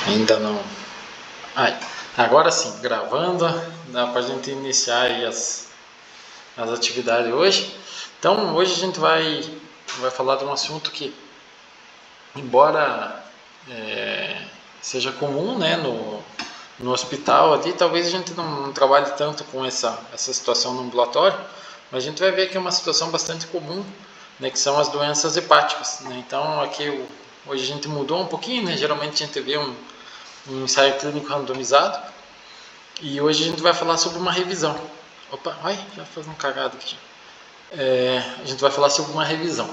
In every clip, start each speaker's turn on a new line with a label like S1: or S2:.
S1: Ainda não. Ai, agora sim, gravando, dá pra gente iniciar aí as atividades hoje. Então, hoje a gente vai falar de um assunto que, embora seja comum, né, no hospital ali, talvez a gente não trabalhe tanto com essa situação no ambulatório, mas a gente vai ver que é uma situação bastante comum, né, que são as doenças hepáticas, né? Então, aqui hoje a gente mudou um pouquinho, né? Geralmente a gente vê um ensaio clínico randomizado. E hoje a gente vai falar sobre uma revisão. Opa, ai, já faz um cagado aqui. A gente vai falar sobre uma revisão.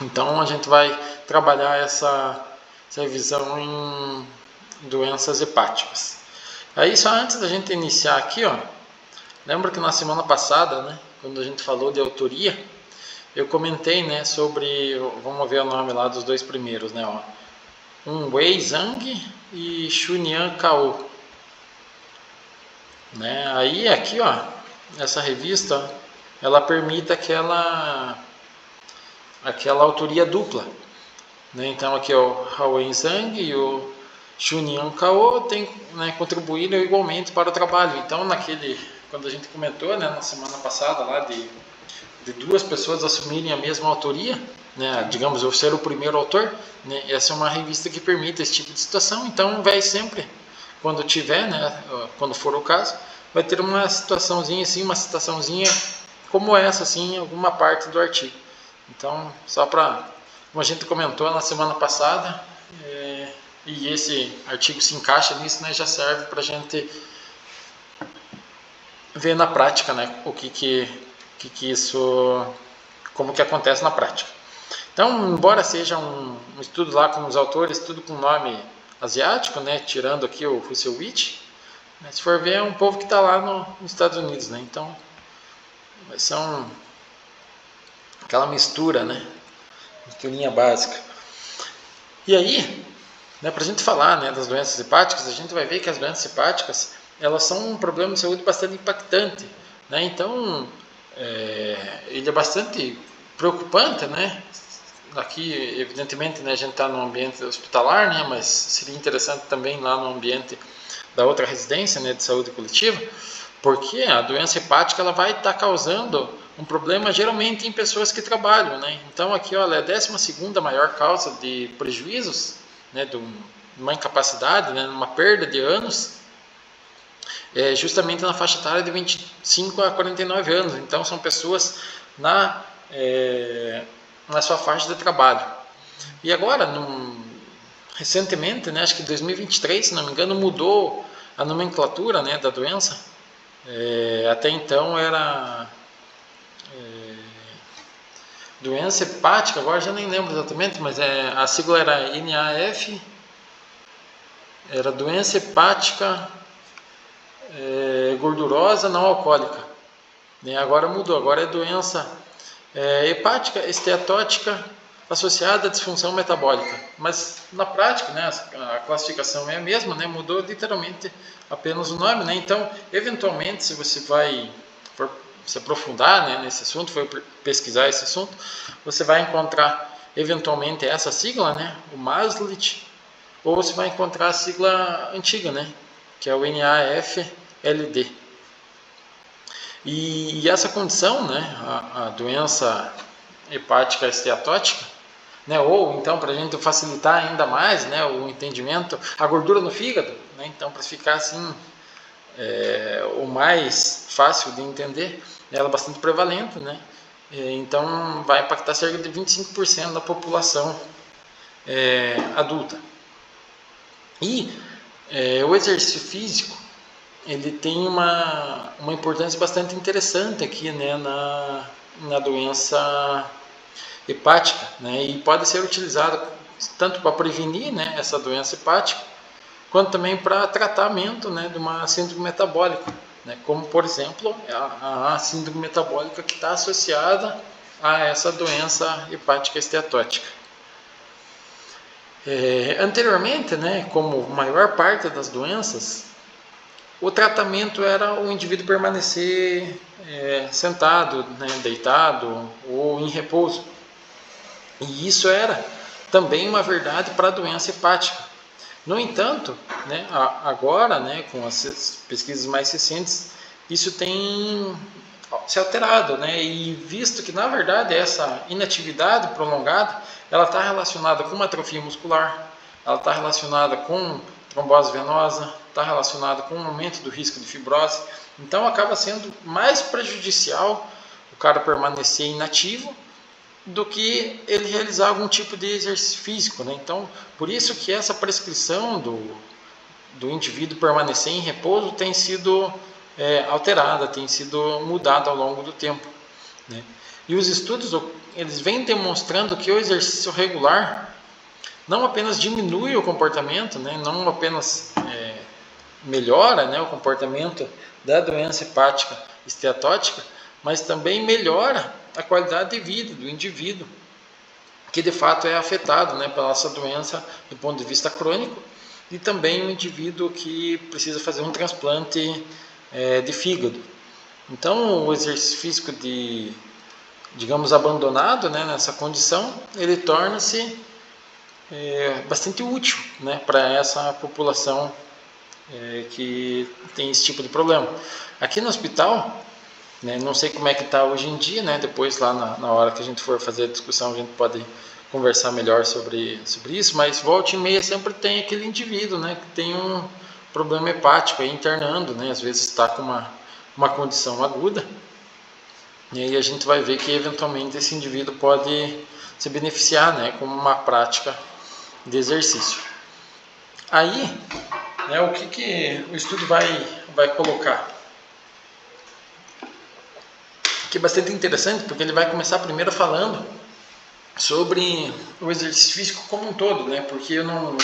S1: Então a gente vai trabalhar essa revisão em doenças hepáticas. Aí só antes da gente iniciar aqui, ó, lembra que na semana passada, né, quando a gente falou de autoria, eu comentei, né, sobre, vamos ver o nome lá dos dois primeiros, né, ó, Wei Zhang e Shunian Kao. Né? Aí aqui, ó, essa revista, ela permite aquela autoria dupla. Né? Então aqui o Hao Zhang e o Shunian Kao tem, né, contribuído igualmente para o trabalho. Então quando a gente comentou, né, na semana passada lá de duas pessoas assumirem a mesma autoria, né, digamos, eu ser o primeiro autor, né, essa é uma revista que permite esse tipo de situação. Então vai sempre, quando tiver, né, quando for o caso, vai ter uma situaçãozinha assim, uma citaçãozinha como essa, assim, em alguma parte do artigo. Então, só para, como a gente comentou na semana passada, e esse artigo se encaixa nisso, né, já serve para a gente ver na prática, né, o que isso, como que acontece na prática. Então, embora seja um estudo lá com os autores, tudo com nome asiático, né, tirando aqui o Husserlwitz, né, se for ver é um povo que está lá nos Estados Unidos, né, então são aquela mistura, né, misturinha básica. E aí, né, para a gente falar, né, das doenças hepáticas, a gente vai ver que as doenças hepáticas elas são um problema de saúde bastante impactante, né? Então ele é bastante preocupante, né? Aqui, evidentemente, né, a gente está no ambiente hospitalar, né, mas seria interessante também lá no ambiente da outra residência, né, de saúde coletiva, porque a doença hepática ela vai estar causando um problema geralmente em pessoas que trabalham, né? Então aqui, olha, é a 12ª maior causa de prejuízos, né, de uma incapacidade, né, uma perda de anos, justamente na faixa etária de 25 a 49 anos. Então são pessoas na sua faixa de trabalho. E agora, recentemente, né, acho que em 2023, se não me engano, mudou a nomenclatura, né, da doença. Até então era doença hepática, agora já nem lembro exatamente, mas a sigla era NAF, era doença hepática gordurosa não alcoólica. Né? Agora mudou, agora é doença hepática esteatótica associada à disfunção metabólica. Mas na prática, né, a classificação é a mesma, né, mudou literalmente apenas o nome. Né? Então, eventualmente, se você vai se aprofundar, né, nesse assunto, for pesquisar esse assunto, você vai encontrar eventualmente essa sigla, né, o MASLIT, ou você vai encontrar a sigla antiga, né, que é o NAFLD. E essa condição, né, a doença hepática esteatótica, né, ou então para a gente facilitar ainda mais, né, o entendimento, a gordura no fígado, né, então para ficar assim o mais fácil de entender, ela é bastante prevalente, né, então vai impactar cerca de 25% da população adulta. E o exercício físico ele tem uma importância bastante interessante aqui, né, na doença hepática, né, e pode ser utilizado tanto para prevenir, né, essa doença hepática, quanto também para tratamento, né, de uma síndrome metabólica, né, como por exemplo a síndrome metabólica que está associada a essa doença hepática esteatótica. Anteriormente, né, como a maior parte das doenças, o tratamento era o indivíduo permanecer sentado, né, deitado ou em repouso. E isso era também uma verdade para a doença hepática. No entanto, né, agora, né, com as pesquisas mais recentes, isso tem se alterado, né, e visto que na verdade essa inatividade prolongada ela está relacionada com uma atrofia muscular, ela está relacionada com trombose venosa, está relacionada com um aumento do risco de fibrose, então acaba sendo mais prejudicial o cara permanecer inativo do que ele realizar algum tipo de exercício físico, né? Então, por isso que essa prescrição do indivíduo permanecer em repouso tem sido alterada, tem sido mudada ao longo do tempo, né? E os estudos eles vêm demonstrando que o exercício regular não apenas diminui o comportamento, né? Não apenas melhora, né, o comportamento da doença hepática esteatótica, mas também melhora a qualidade de vida do indivíduo, que de fato é afetado, né, pela essa doença do ponto de vista crônico, e também um indivíduo que precisa fazer um transplante de fígado. Então, o exercício físico digamos, abandonado, né, nessa condição, ele torna-se bastante útil, né, para essa população que tem esse tipo de problema. Aqui no hospital, né, não sei como é que está hoje em dia, né, depois lá na hora que a gente for fazer a discussão a gente pode conversar melhor sobre isso, mas volta e meia sempre tem aquele indivíduo, né, que tem um problema hepático aí internando, né, às vezes está com uma condição aguda, e aí a gente vai ver que eventualmente esse indivíduo pode se beneficiar, né, com uma prática de exercício. Aí, né, o que o estudo vai colocar? Que é bastante interessante, porque ele vai começar primeiro falando sobre o exercício físico como um todo, né? Porque eu não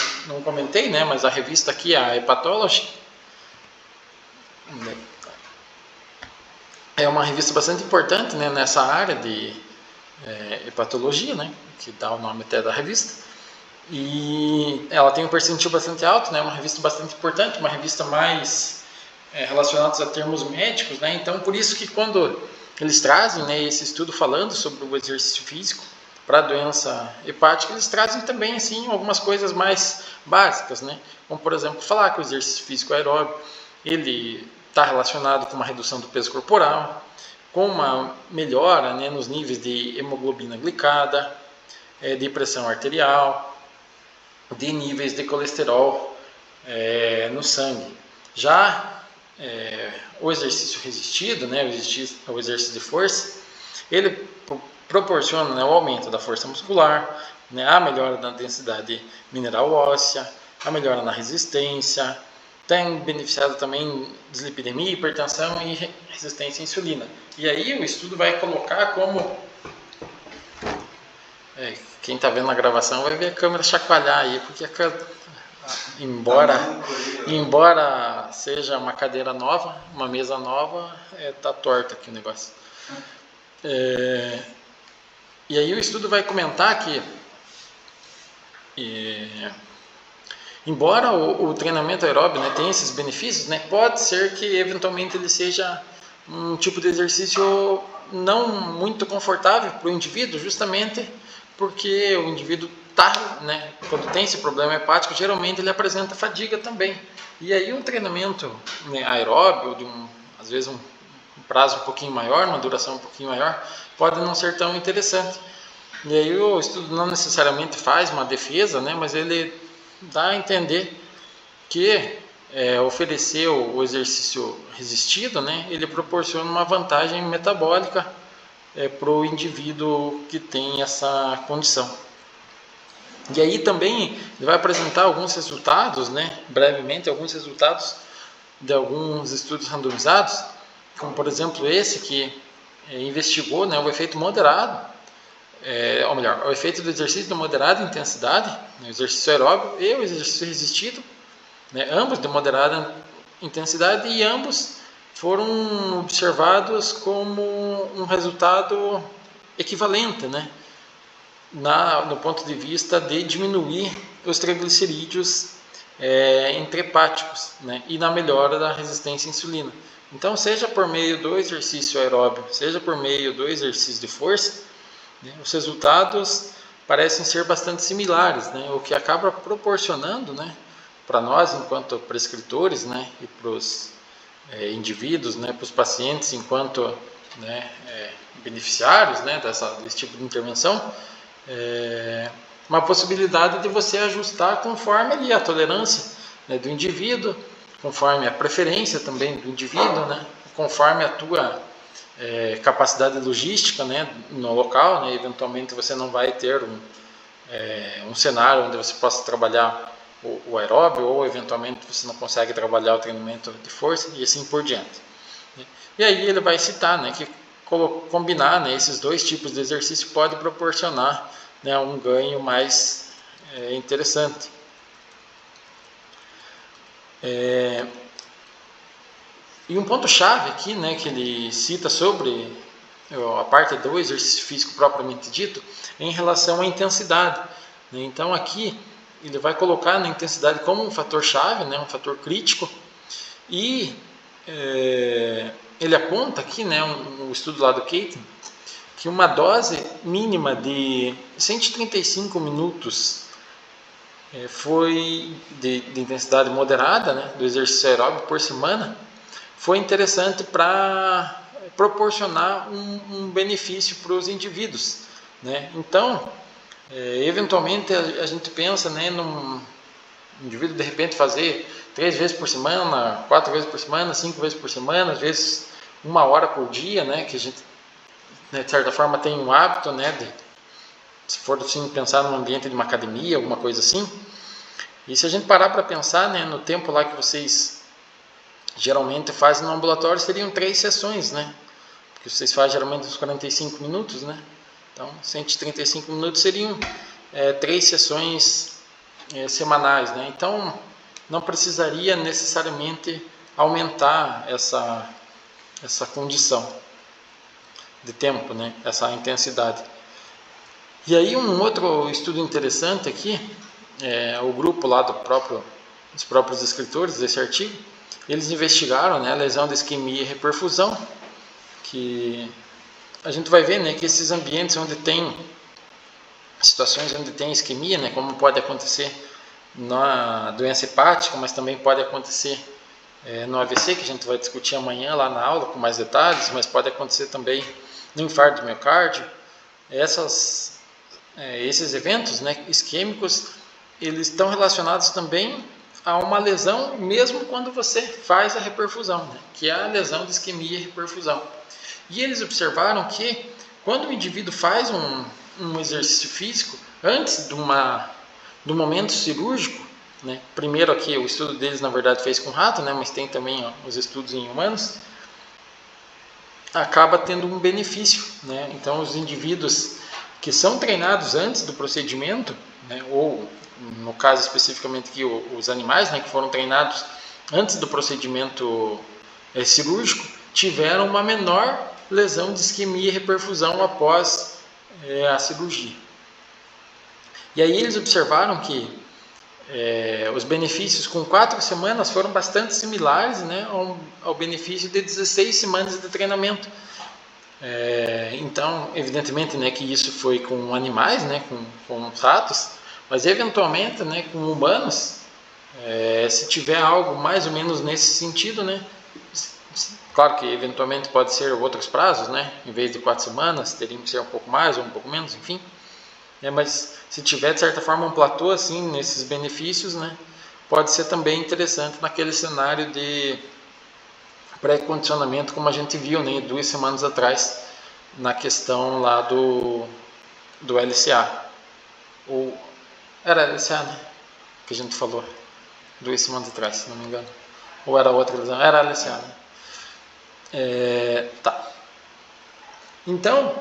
S1: comentei, né? Mas a revista aqui, a Hepatology, é uma revista bastante importante, né, nessa área de hepatologia, né? Que dá o nome até da revista. E ela tem um percentil bastante alto, né? Uma revista bastante importante, uma revista mais relacionada a termos médicos, né? Então, por isso que quando eles trazem, né, esse estudo falando sobre o exercício físico para a doença hepática, eles trazem também assim algumas coisas mais básicas, né? Como por exemplo falar que o exercício físico aeróbico ele está relacionado com uma redução do peso corporal, com uma melhora, né, nos níveis de hemoglobina glicada, de pressão arterial, de níveis de colesterol no sangue. Já o exercício resistido, né, o exercício de força, ele proporciona, né, o aumento da força muscular, né, a melhora da densidade mineral óssea, a melhora na resistência, tem beneficiado também dislipidemia, hipertensão e resistência à insulina. E aí o estudo vai colocar como quem está vendo a gravação vai ver a câmera chacoalhar aí, porque embora seja uma cadeira nova, uma mesa nova, tá torto aqui o negócio. E aí o estudo vai comentar que embora o treinamento aeróbio, né, tenha esses benefícios, né, pode ser que eventualmente ele seja um tipo de exercício não muito confortável para o indivíduo, justamente porque o indivíduo né, quando tem esse problema hepático, geralmente ele apresenta fadiga também. E aí um treinamento, né, aeróbio, às vezes um prazo um pouquinho maior, uma duração um pouquinho maior, pode não ser tão interessante. E aí o estudo não necessariamente faz uma defesa, né, mas ele dá a entender que oferecer o exercício resistido, né, ele proporciona uma vantagem metabólica para o indivíduo que tem essa condição. E aí também ele vai apresentar alguns resultados, né, brevemente, alguns resultados de alguns estudos randomizados, como por exemplo esse que investigou, né, o efeito moderado, ou melhor, o efeito do exercício de moderada intensidade, né, o exercício aeróbico e o exercício resistido, né, ambos de moderada intensidade, e ambos foram observados como um resultado equivalente, né, no ponto de vista de diminuir os triglicerídeos intrahepáticos, né, e na melhora da resistência à insulina. Então, seja por meio do exercício aeróbio, seja por meio do exercício de força, né, os resultados parecem ser bastante similares, né, o que acaba proporcionando, né, para nós enquanto prescritores, né, e para os indivíduos, né, para os pacientes enquanto, né, beneficiários, né, desse tipo de intervenção, uma possibilidade de você ajustar conforme ali a tolerância, né, do indivíduo, conforme a preferência também do indivíduo, né, conforme a tua capacidade logística, né, no local, né, eventualmente você não vai ter um cenário onde você possa trabalhar o aeróbio, ou eventualmente você não consegue trabalhar o treinamento de força e assim por diante. E aí ele vai citar, né, que combinar, né, esses dois tipos de exercício pode proporcionar, né, um ganho mais interessante. E um ponto-chave aqui, né, que ele cita sobre a parte do exercício físico propriamente dito, é em relação à intensidade. Né? Então aqui ele vai colocar na intensidade como um fator-chave, né, um fator crítico, e ele aponta aqui, né, um estudo lá do Keating, que uma dose mínima de 135 minutos foi de intensidade moderada, né, do exercício aeróbico por semana, foi interessante para proporcionar um benefício para os indivíduos, né? Então, eventualmente a gente pensa, né, num indivíduo de repente fazer 3 vezes por semana, 4 vezes por semana, 5 vezes por semana, às vezes 1 hora por dia, né, que a gente, né, de certa forma tem um hábito, né, se for assim pensar num ambiente de uma academia, alguma coisa assim. E se a gente parar para pensar, né, no tempo lá que vocês geralmente fazem no ambulatório, seriam 3 sessões, né? Porque vocês fazem geralmente uns 45 minutos, né? Então, 135 minutos seriam 3 sessões semanais, né? Então, não precisaria necessariamente aumentar essa condição de tempo, né? Essa intensidade. E aí um outro estudo interessante aqui, o grupo lá dos próprios escritores desse artigo, eles investigaram, né, a lesão da isquemia e reperfusão, que a gente vai ver, né, que esses ambientes onde tem situações onde tem isquemia, né, como pode acontecer na doença hepática, mas também pode acontecer no AVC, que a gente vai discutir amanhã lá na aula com mais detalhes, mas pode acontecer também no infarto do miocárdio. Esses eventos, né, isquêmicos, eles estão relacionados também a uma lesão, mesmo quando você faz a reperfusão, né, que é a lesão de isquemia e reperfusão. E eles observaram que quando o indivíduo faz um exercício físico, antes do momento cirúrgico, né, primeiro aqui o estudo deles na verdade fez com rato, né, mas tem também os estudos em humanos, acaba tendo um benefício, né? Então os indivíduos que são treinados antes do procedimento, né, ou no caso especificamente aqui os animais, né, que foram treinados antes do procedimento cirúrgico, tiveram uma menor lesão de isquemia e reperfusão após a cirurgia. E aí eles observaram que os benefícios com 4 semanas foram bastante similares, né, ao benefício de 16 semanas de treinamento. Então, evidentemente, né, que isso foi com animais, né, com ratos, mas eventualmente, né, com humanos, se tiver algo mais ou menos nesse sentido, né, claro que eventualmente pode ser outros prazos, né, em vez de 4 semanas, teriam que ser um pouco mais ou um pouco menos, enfim, mas se tiver de certa forma um platô assim nesses benefícios, né, pode ser também interessante naquele cenário de pré-condicionamento, como a gente viu, né, 2 semanas atrás, na questão lá do LCA. Ou era LCA, né? Que a gente falou 2 semanas atrás, se não me engano. Ou era outra lesão? Era LCA, né? Tá. Então,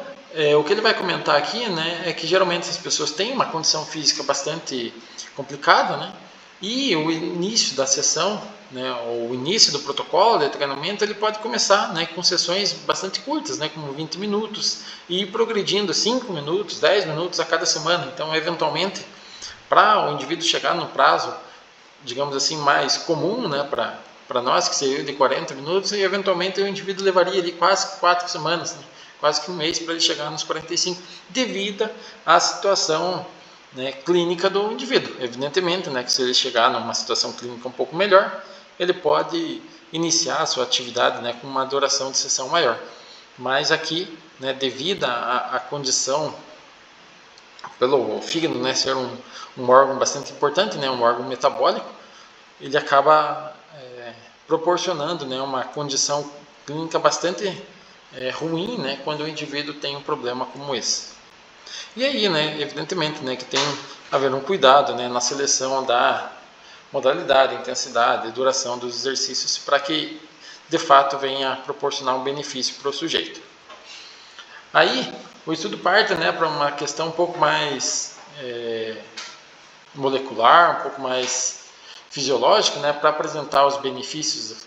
S1: o que ele vai comentar aqui, né, é que geralmente essas pessoas têm uma condição física bastante complicada, né? E o início da sessão, né, ou o início do protocolo de treinamento, ele pode começar, né, com sessões bastante curtas, né, como 20 minutos, e ir progredindo 5 minutos, 10 minutos a cada semana. Então, eventualmente, para o indivíduo chegar no prazo, digamos assim, mais comum, né, para nós, que seria de 40 minutos, e eventualmente o indivíduo levaria ali quase 4 semanas, né, quase que um mês para ele chegar nos 45, devido à situação, né, clínica do indivíduo. Evidentemente, né, que se ele chegar numa situação clínica um pouco melhor, ele pode iniciar a sua atividade, né, com uma duração de sessão maior. Mas aqui, né, devido à condição, pelo fígado, né, ser um órgão bastante importante, né, um órgão metabólico, ele acaba proporcionando, né, uma condição clínica bastante ruim, né, quando o indivíduo tem um problema como esse. E aí, né, evidentemente, né, que tem a haver um cuidado, né, na seleção da modalidade, intensidade e duração dos exercícios para que, de fato, venha proporcionar um benefício para o sujeito. Aí, o estudo parte, né, para uma questão um pouco mais molecular, um pouco mais fisiológica, né, para apresentar os benefícios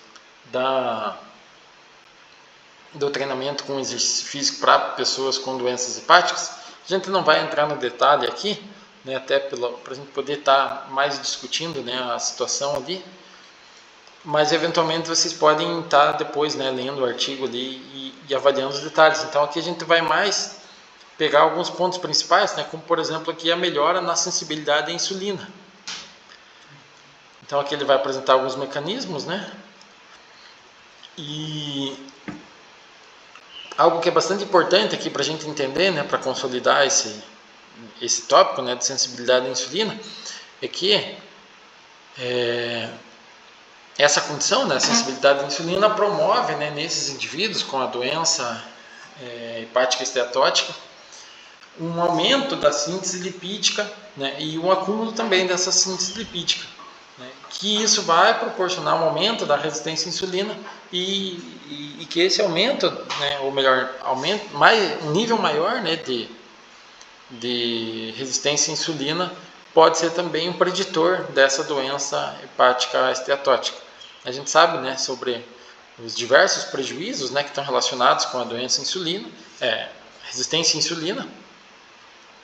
S1: do treinamento com exercício físico para pessoas com doenças hepáticas. A gente não vai entrar no detalhe aqui, né, até para a gente poder estar mais discutindo, né, a situação ali, mas eventualmente vocês podem estar depois, né, lendo o artigo ali e avaliando os detalhes. Então aqui a gente vai mais pegar alguns pontos principais, né, como por exemplo aqui a melhora na sensibilidade à insulina. Então aqui ele vai apresentar alguns mecanismos, né, e algo que é bastante importante aqui para a gente entender, né, para consolidar esse tópico, né, de sensibilidade à insulina, é que essa condição, né, a sensibilidade à insulina, promove, né, nesses indivíduos com a doença hepática esteatótica um aumento da síntese lipídica, né, e um acúmulo também dessa síntese lipídica, né, que isso vai proporcionar um aumento da resistência à insulina e que esse aumento, né, ou melhor, um nível maior, né, de resistência à insulina pode ser também um preditor dessa doença hepática esteatótica. A gente sabe, né, sobre os diversos prejuízos, né, que estão relacionados com a doença insulina, resistência à insulina,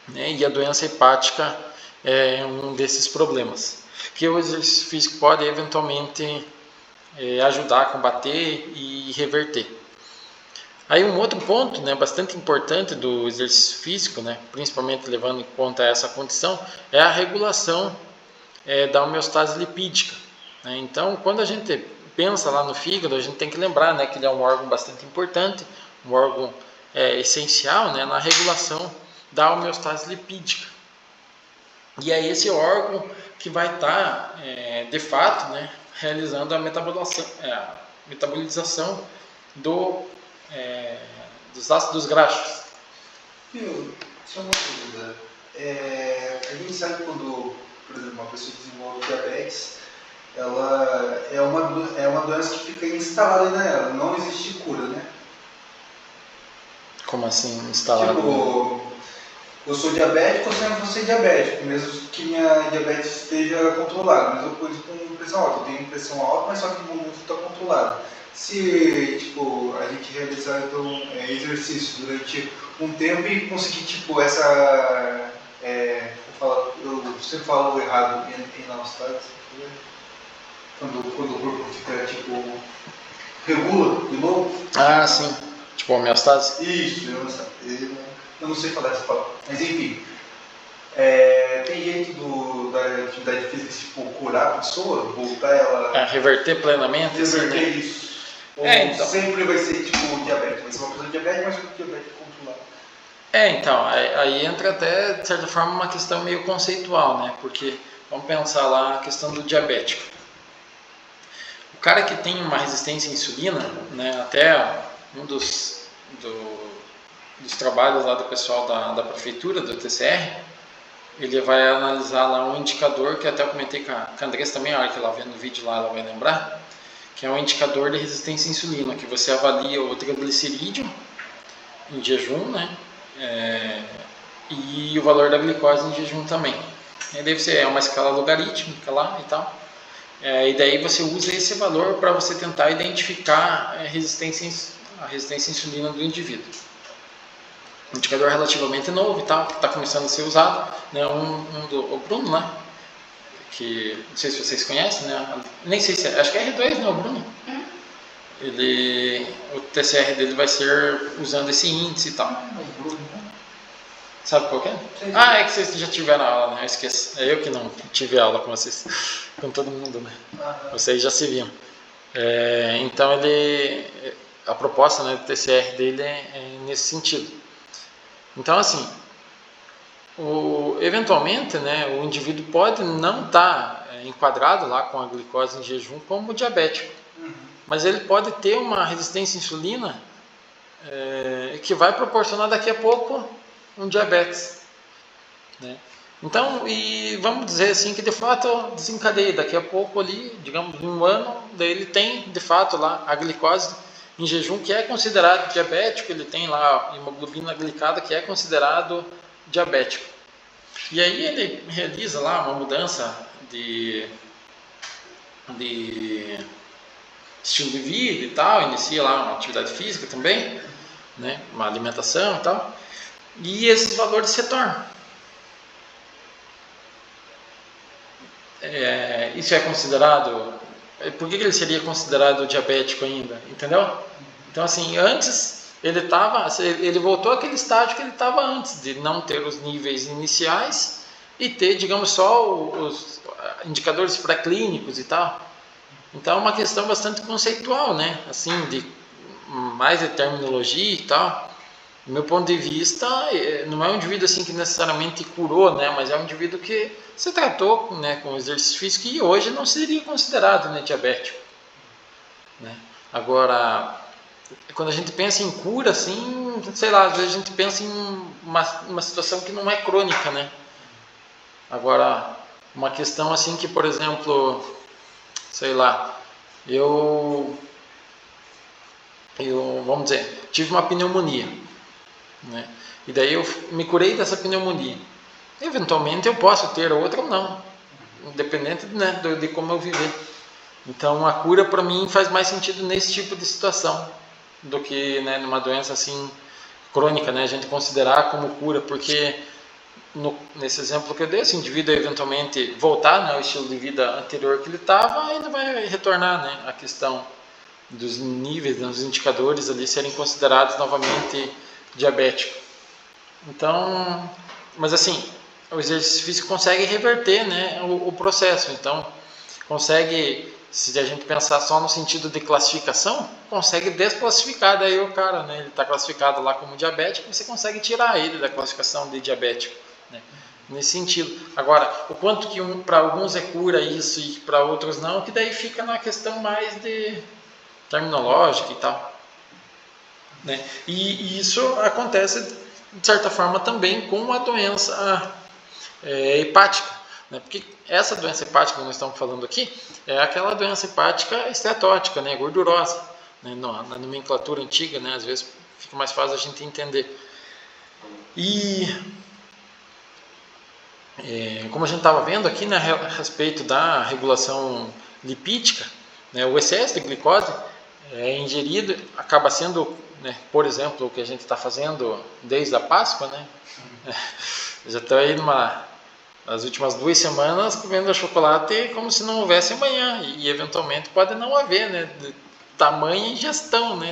S1: né, e a doença hepática é um desses problemas, que o exercício físico pode eventualmente ajudar a combater e reverter. Aí um outro ponto, né, bastante importante do exercício físico, né, principalmente levando em conta essa condição, é a regulação da homeostase lipídica, né? Então, quando a gente pensa lá no fígado, a gente tem que lembrar, né, que ele é um órgão bastante importante, um órgão essencial, né, na regulação da homeostase lipídica. E é esse órgão que vai estar, de fato, né, realizando a metabolização dos ácidos graxos.
S2: Só uma dúvida. A gente sabe quando, por exemplo, uma pessoa desenvolve diabetes, ela é uma doença que fica instalada nela, não existe cura, né?
S1: Como assim, instalado?
S2: Tipo, eu sou diabético, eu sempre vou ser diabético, mesmo que minha diabetes esteja controlada. Mesma coisa com pressão alta. Eu tenho pressão alta, mas só que o momento está controlado. Se, tipo, a gente realizar então, exercício durante um tempo e conseguir, tipo, essa... eu sempre falo errado em homeostase, quando o corpo fica, tipo, regula de novo.
S1: Ah, sim. Tipo, homeostase?
S2: Isso, eu não sei falar essa palavra. Mas enfim, tem jeito da atividade física, tipo, curar a pessoa, voltar ela...
S1: reverter plenamente?
S2: Reverter
S1: assim, né?
S2: isso. Ou
S1: então.
S2: sempre vai ser, tipo, diabético. Vai ser uma pessoa diabética, mas com diabético controlado.
S1: Então, aí entra até, de certa forma, uma questão meio conceitual, né? Porque, vamos pensar lá a questão do diabético. O cara que tem uma resistência à insulina, né, até um dos trabalhos lá do pessoal da prefeitura, do TCR, ele vai analisar lá um indicador que até eu comentei com a Andressa também, a hora que ela vendo o vídeo lá, ela vai lembrar, que é um indicador de resistência à insulina, que você avalia o triglicerídeo em jejum, né, e o valor da glicose em jejum também. E daí você uma escala logarítmica lá e tal, e daí você usa esse valor para você tentar identificar a resistência à insulina do indivíduo. Um indicador relativamente novo e tal, que está começando a ser usado, né? O Bruno, né? Que não sei se vocês conhecem, né? Nem sei se acho que é R2, né? O Bruno. O TCR dele vai ser usando esse índice e tal. Sabe qual que é? Ah, é que vocês já tiveram aula, né? Eu esqueço. É eu que não tive aula com vocês, com todo mundo, né? Vocês já se viam. Então a proposta, né, do TCR dele é nesse sentido. Então assim, eventualmente, né, o indivíduo pode não estar enquadrado lá com a glicose em jejum como diabético, mas ele pode ter uma resistência à insulina que vai proporcionar daqui a pouco um diabetes, né? Então, e vamos dizer assim que de fato desencadeia daqui a pouco ali, digamos, em um ano, daí ele tem de fato lá a glicose em jejum que é considerado diabético, ele tem lá a hemoglobina glicada que é considerado diabético. E aí ele realiza lá uma mudança de estilo de vida e tal, inicia lá uma atividade física também, né, uma alimentação e tal, e esses valores retornam. Isso é considerado... Por que ele seria considerado diabético ainda? Entendeu? Então, assim, antes ele voltou àquele estágio que ele estava antes, de não ter os níveis iniciais e ter, digamos, só os indicadores pré-clínicos e tal. Então, é uma questão bastante conceitual, né? Assim, mais de terminologia e tal. Do meu ponto de vista, não é um indivíduo assim que necessariamente curou, né? Mas é um indivíduo que se tratou, né, com exercício físico e hoje não seria considerado, né, diabético, né? Agora, quando a gente pensa em cura, assim, sei lá, às vezes a gente pensa em uma situação que não é crônica, né? Agora, uma questão assim que, por exemplo, sei lá, eu vamos dizer, tive uma pneumonia, né? E daí eu me curei dessa pneumonia. Eventualmente eu posso ter outra ou não, independente, né, de como eu viver. Então a cura para mim faz mais sentido nesse tipo de situação do que, né, numa doença assim crônica, né, a gente considerar como cura, porque nesse exemplo que eu dei, esse indivíduo eventualmente voltar, né, ao estilo de vida anterior que ele estava, ainda vai retornar, né, a questão dos níveis, dos indicadores ali serem considerados novamente diabético. Então, mas assim, o exercício físico consegue reverter, né, o processo. Então, consegue, se a gente pensar só no sentido de classificação, consegue desclassificar daí o cara, né? Ele está classificado lá como diabético, você consegue tirar ele da classificação de diabético, né? Nesse sentido. Agora, o quanto que para alguns é cura isso e para outros não, que daí fica na questão mais de terminológica e tal, né? E isso acontece de certa forma também com a doença hepática, né? Porque essa doença hepática que nós estamos falando aqui é aquela doença hepática esteatótica, né? Gordurosa, né? Na nomenclatura antiga, né? Às vezes fica mais fácil a gente entender. E como a gente estava vendo aqui, né, a respeito da regulação lipídica, né, o excesso de glicose ingerido acaba sendo, né, por exemplo, o que a gente está fazendo desde a Páscoa, né? Já estou aí nas últimas 2 semanas comendo chocolate como se não houvesse amanhã, e eventualmente pode não haver, né, de tamanha ingestão, né,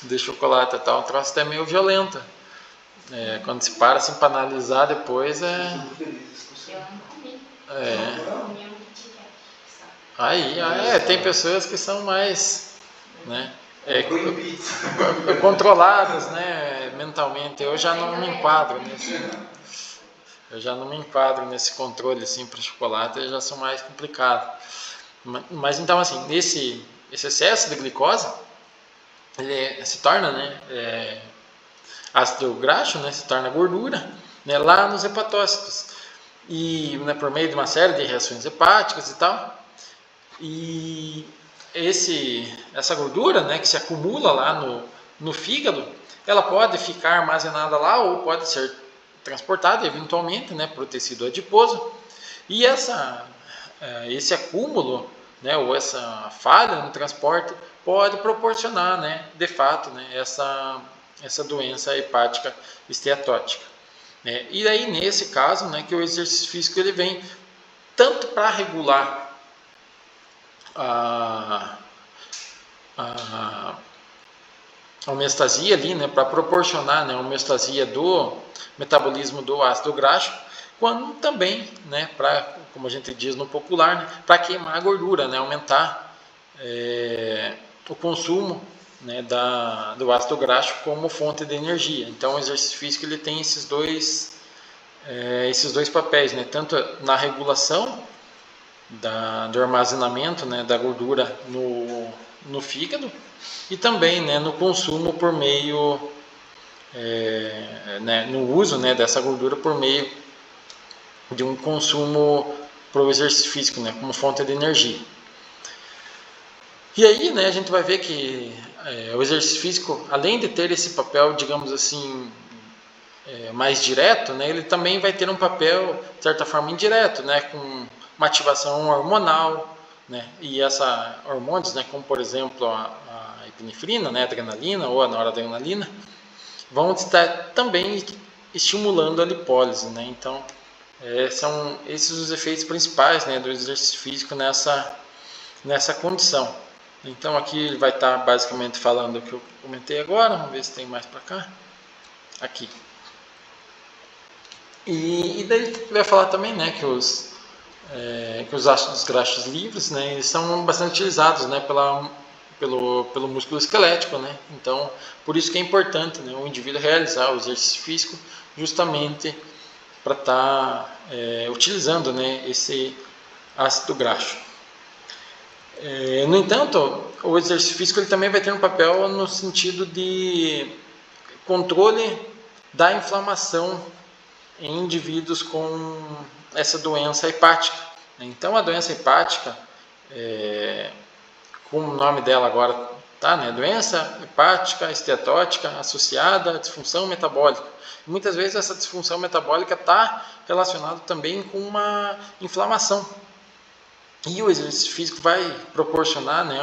S1: de chocolate e tal, um troço até meio violento. Quando se para assim para analisar depois
S3: Eu não comi. Eu comi um Kit Kat.
S1: Aí tem pessoas que são mais, né, controladas, né, mentalmente. Eu já não me enquadro nesse controle assim para chocolate, eu já sou mais complicado. Mas então assim, esse excesso de glicose ele se torna, né, ácido graxo, né, se torna gordura, né, lá nos hepatócitos, e, né, por meio de uma série de reações hepáticas e tal, e essa gordura, né, que se acumula lá no fígado, ela pode ficar armazenada lá ou pode ser transportada eventualmente, né, para o tecido adiposo, e esse acúmulo, né, ou essa falha no transporte pode proporcionar, né, de fato, né, essa doença hepática esteatótica, né? E aí nesse caso, né, que o exercício físico ele vem tanto para regular a homeostasia ali, né, para proporcionar, né, a homeostasia do metabolismo do ácido graxo, quando também, né, para, como a gente diz no popular, né, para queimar a gordura, né, aumentar o consumo, né, do ácido graxo como fonte de energia. Então o exercício físico ele tem esses dois papéis, né, tanto na regulação do armazenamento, né, da gordura no fígado, e também, né, no consumo por meio, né, no uso, né, dessa gordura por meio de um consumo para o exercício físico, né, como fonte de energia. E aí, né, a gente vai ver que o exercício físico, além de ter esse papel, digamos assim, mais direto, né, ele também vai ter um papel, de certa forma, indireto, né, com uma ativação hormonal, né, e essa hormônios, né, como por exemplo a epinefrina, né, a adrenalina ou a noradrenalina, vão estar também estimulando a lipólise, né. Então são esses os efeitos principais, né, do exercício físico nessa condição. Então aqui ele vai estar basicamente falando o que eu comentei agora. Vamos ver se tem mais para cá. Aqui. E daí ele vai falar também, né, que os ácidos graxos livres, né, eles são bastante utilizados, né, pelo músculo esquelético, né. Então por isso que é importante, né, o indivíduo realizar o exercício físico justamente para estar utilizando, né, esse ácido graxo. No entanto, o exercício físico ele também vai ter um papel no sentido de controle da inflamação em indivíduos com essa doença hepática. Então, a doença hepática, como o nome dela agora tá, né? Doença hepática esteatótica associada à disfunção metabólica. Muitas vezes essa disfunção metabólica está relacionada também com uma inflamação. E o exercício físico vai proporcionar, né,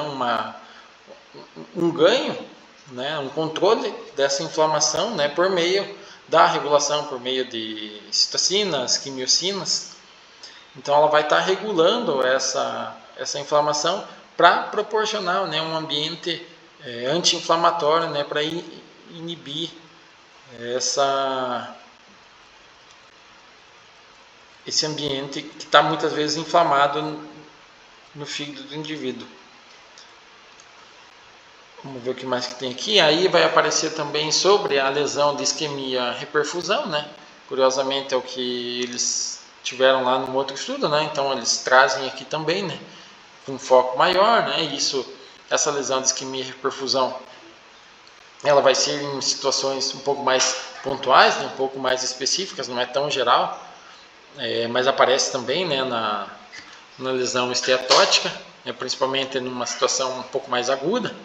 S1: um ganho, né, um controle dessa inflamação, né, por meio da regulação, por meio de citocinas, quimiocinas. Então ela vai estar regulando essa inflamação para proporcionar, né, um ambiente anti-inflamatório, né, para inibir esse ambiente que está muitas vezes inflamado no fígado do indivíduo. Vamos ver o que mais que tem aqui. Aí vai aparecer também sobre a lesão de isquemia reperfusão, né? Curiosamente é o que eles tiveram lá no outro estudo, né? Então eles trazem aqui também, né, com um foco maior, né? Essa lesão de isquemia reperfusão, ela vai ser em situações um pouco mais pontuais, né, um pouco mais específicas, não é tão geral, mas aparece também, né, na lesão esteatótica, né, principalmente numa situação um pouco mais aguda.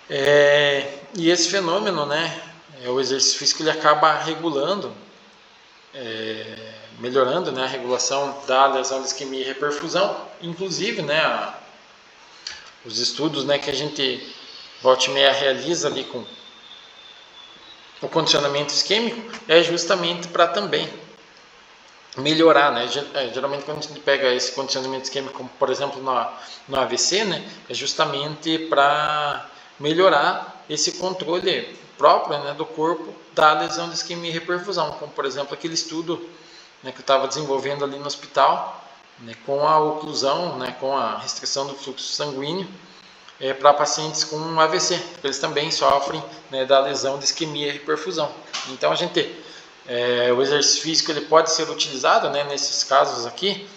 S1: E esse fenômeno, né, o exercício físico ele acaba regulando, melhorando, né, a regulação da lesão de isquemia e reperfusão. Inclusive, né, os estudos, né, que a gente volta e meia realiza ali com o condicionamento isquêmico é justamente para também melhorar, né? Geralmente quando a gente pega esse condicionamento isquêmico, como por exemplo no AVC, né, é justamente para melhorar esse controle próprio, né, do corpo da lesão de isquemia e reperfusão, como por exemplo aquele estudo, né, que eu estava desenvolvendo ali no hospital, né, com a oclusão, né, com a restrição do fluxo sanguíneo para pacientes com AVC, eles também sofrem, né, da lesão de isquemia e reperfusão. Então a gente o exercício físico ele pode ser utilizado, né, nesses casos aqui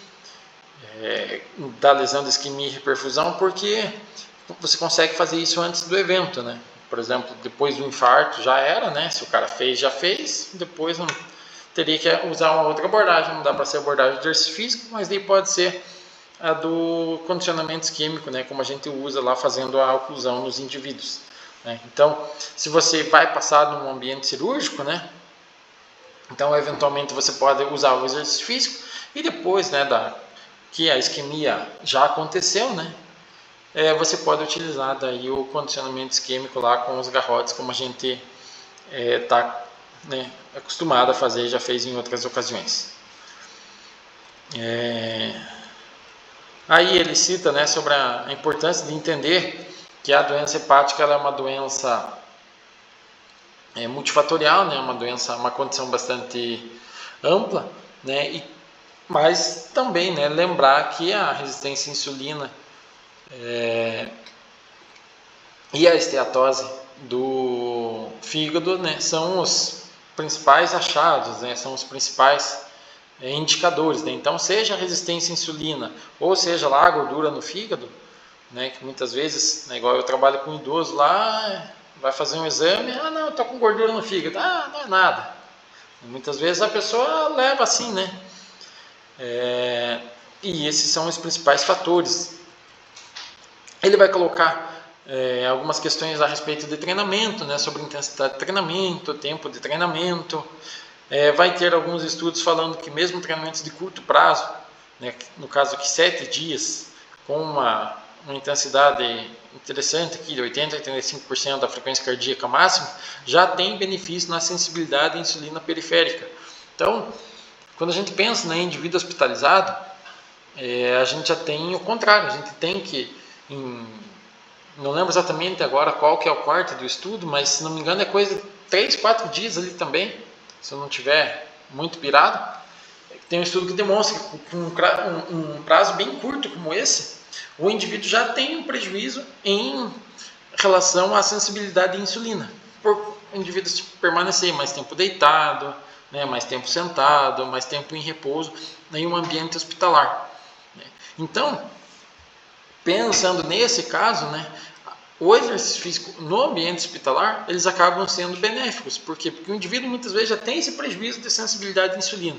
S1: da lesão de isquemia e reperfusão, porque você consegue fazer isso antes do evento, né? Por exemplo, depois do infarto já era, né? Se o cara fez, já fez. Depois não teria que usar uma outra abordagem. Não dá para ser abordagem de exercício físico, mas daí pode ser a do condicionamento isquêmico, né? Como a gente usa lá fazendo a oclusão nos indivíduos, né? Então, se você vai passar num ambiente cirúrgico, né? Então, eventualmente você pode usar o exercício físico e depois, né, que a isquemia já aconteceu, né? Você pode utilizar daí o condicionamento isquêmico lá com os garrotes, como a gente está, né, acostumado a fazer, já fez em outras ocasiões. Aí ele cita, né, sobre a importância de entender que a doença hepática ela é uma doença multifatorial, né? Uma condição bastante ampla, né? Mas também, né, lembrar que a resistência à insulina e a esteatose do fígado, né, são os principais achados, né, são os principais indicadores, né? Então, seja a resistência à insulina ou seja lá a gordura no fígado, né, que muitas vezes, né, igual eu trabalho com um idoso lá, vai fazer um exame, não, estou com gordura no fígado, não é nada. E muitas vezes a pessoa leva assim, né? E esses são os principais fatores. Ele vai colocar algumas questões a respeito de treinamento, né, sobre intensidade de treinamento, tempo de treinamento. Vai ter alguns estudos falando que mesmo treinamentos de curto prazo, né, no caso aqui 7 dias, com uma intensidade interessante aqui de 80% a 85% da frequência cardíaca máxima, já tem benefício na sensibilidade à insulina periférica. Então, quando a gente pensa em indivíduo hospitalizado, a gente já tem o contrário, a gente tem que, não lembro exatamente agora qual que é o quarto do estudo, mas se não me engano é coisa de 3, 4 dias ali também, se eu não tiver muito pirado, tem um estudo que demonstra que com um prazo bem curto como esse, o indivíduo já tem um prejuízo em relação à sensibilidade à insulina, por o indivíduo permanecer mais tempo deitado, né, mais tempo sentado, mais tempo em repouso em um ambiente hospitalar. Então, pensando nesse caso, né, o exercício físico no ambiente hospitalar, eles acabam sendo benéficos. Por quê? Porque o indivíduo muitas vezes já tem esse prejuízo de sensibilidade à insulina.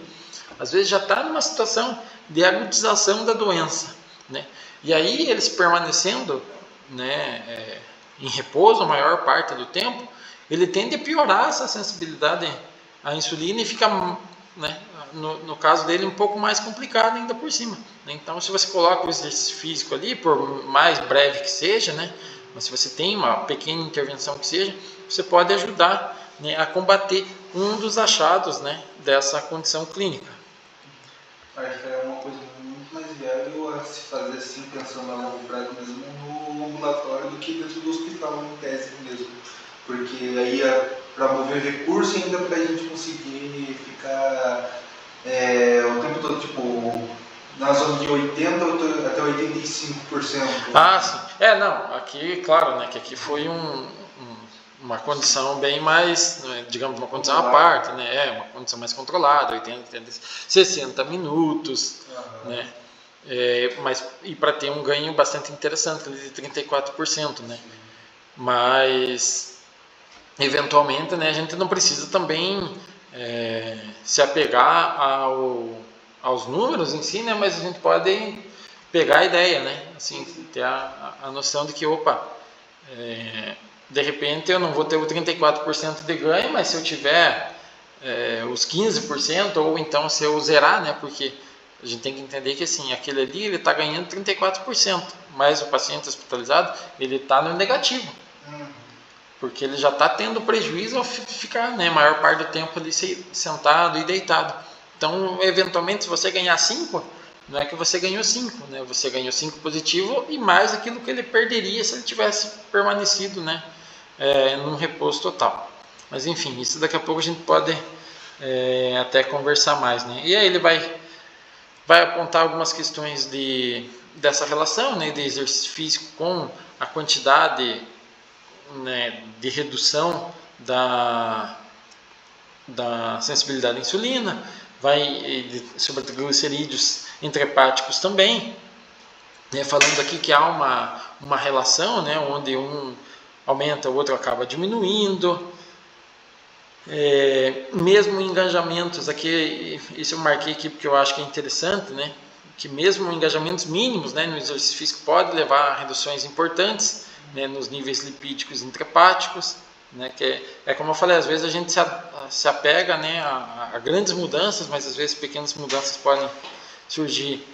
S1: Às vezes já está numa situação de agudização da doença, né? E aí eles permanecendo, né, em repouso a maior parte do tempo, ele tende a piorar essa sensibilidade à insulina e fica, né, no caso dele, um pouco mais complicado ainda por cima. Então, se você coloca o exercício físico ali, por mais breve que seja, né, mas se você tem uma pequena intervenção que seja, você pode ajudar, né, a combater um dos achados, né, dessa condição clínica.
S2: Acho que é uma coisa muito mais viável a se fazer assim, pensando a longo prazo mesmo, no ambulatório do que dentro do hospital, em tese mesmo. Porque aí para mover recurso ainda para a gente conseguir ficar o tempo todo, tipo, na zona de 80% até 85%.
S1: Ah, sim. Não, aqui, claro, né, que aqui foi uma condição bem mais, digamos, uma condição à parte, né, uma condição mais controlada, 60 minutos, né, mas, e para ter um ganho bastante interessante, de 34%, né, mas, eventualmente, né, a gente não precisa também se apegar aos números em si, né, mas a gente pode pegar a ideia, né, assim, ter a noção de que, de repente eu não vou ter o 34% de ganho, mas se eu tiver os 15%, ou então se eu zerar, né, porque a gente tem que entender que assim, aquele ali ele está ganhando 34%, mas o paciente hospitalizado ele está no negativo, porque ele já está tendo prejuízo ao ficar, né, a maior parte do tempo ali sentado e deitado. Então, eventualmente, se você ganhar 5, não é que você ganhou 5, né? Você ganhou 5 positivo e mais aquilo que ele perderia se ele tivesse permanecido, né, num repouso total. Mas enfim, isso daqui a pouco a gente pode até conversar mais, né? E aí ele vai apontar algumas questões dessa relação, né, de exercício físico com a quantidade, né, de redução da sensibilidade à insulina, vai sobre triglicerídeos intrahepáticos também, né, falando aqui que há uma relação, né, onde um aumenta, o outro acaba diminuindo, mesmo em engajamentos, aqui, isso eu marquei aqui porque eu acho que é interessante, né, que mesmo engajamentos mínimos, né, no exercício físico pode levar a reduções importantes, né, nos níveis lipídicos intrahepáticos, né, que como eu falei, às vezes a gente se apega, né, a grandes mudanças, mas às vezes pequenas mudanças podem surgir,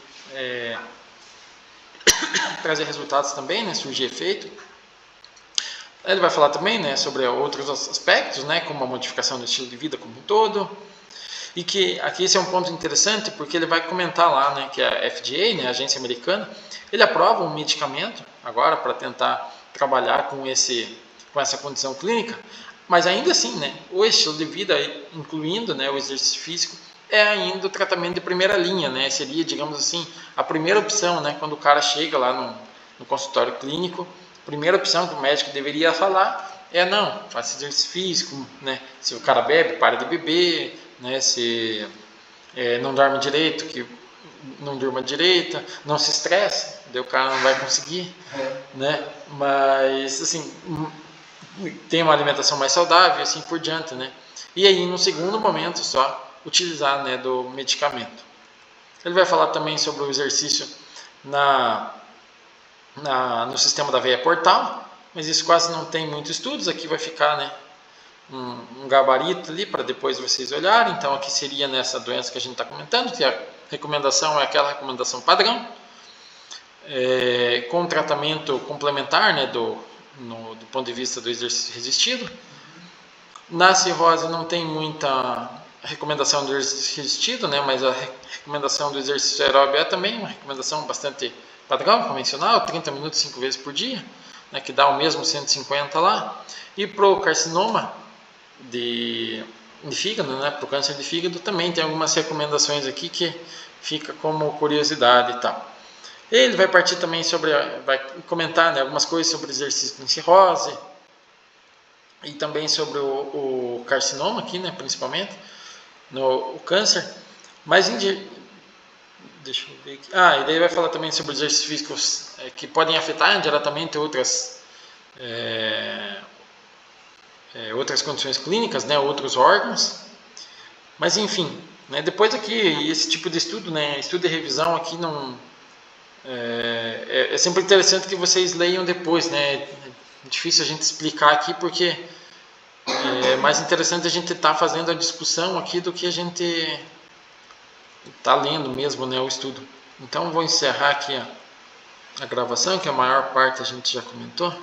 S1: trazer resultados também, né, surgir efeito. Ele vai falar também, né, sobre outros aspectos, né, como a modificação do estilo de vida como um todo, e que aqui esse é um ponto interessante porque ele vai comentar lá, né, que a FDA, né, a agência americana, ele aprova um medicamento agora para tentar trabalhar com essa condição clínica, mas ainda assim, né, o estilo de vida, incluindo, né, o exercício físico, é ainda o tratamento de primeira linha, né, seria, digamos assim, a primeira opção, né, quando o cara chega lá no consultório clínico, a primeira opção que o médico deveria falar é: não, faça exercício físico, né, se o cara bebe, para de beber, né, se não dorme direito, que não durma direito, não se estresse, daí o cara não vai conseguir, né, mas assim, tem uma alimentação mais saudável e assim por diante, né, e aí no segundo momento só utilizar, né, do medicamento. Ele vai falar também sobre o exercício no sistema da veia portal, mas isso quase não tem muitos estudos, aqui vai ficar, né, um gabarito ali para depois vocês olharem. Então aqui seria nessa doença que a gente está comentando, que a recomendação é aquela recomendação padrão, com tratamento complementar, né, do ponto de vista do exercício resistido. Na cirrose não tem muita recomendação do exercício resistido, né, mas a recomendação do exercício aeróbio é também uma recomendação bastante padrão, convencional, 30 minutos 5 vezes por dia, né, que dá o mesmo 150 lá. E para o carcinoma de fígado, né, para o câncer de fígado, também tem algumas recomendações aqui que fica como curiosidade e tal. Ele vai partir também vai comentar, né, algumas coisas sobre exercício em cirrose e também sobre o carcinoma aqui, né, principalmente o câncer. Mas deixa eu ver aqui. E daí vai falar também sobre exercícios físicos que podem afetar diretamente outras condições clínicas, né, outros órgãos. Mas enfim, né, depois aqui, esse tipo de estudo, né, estudo de revisão aqui não é sempre interessante que vocês leiam depois, né. É difícil a gente explicar aqui porque é mais interessante a gente estar fazendo a discussão aqui do que a gente está lendo mesmo, né, o estudo. Então vou encerrar aqui a gravação, que a maior parte a gente já comentou.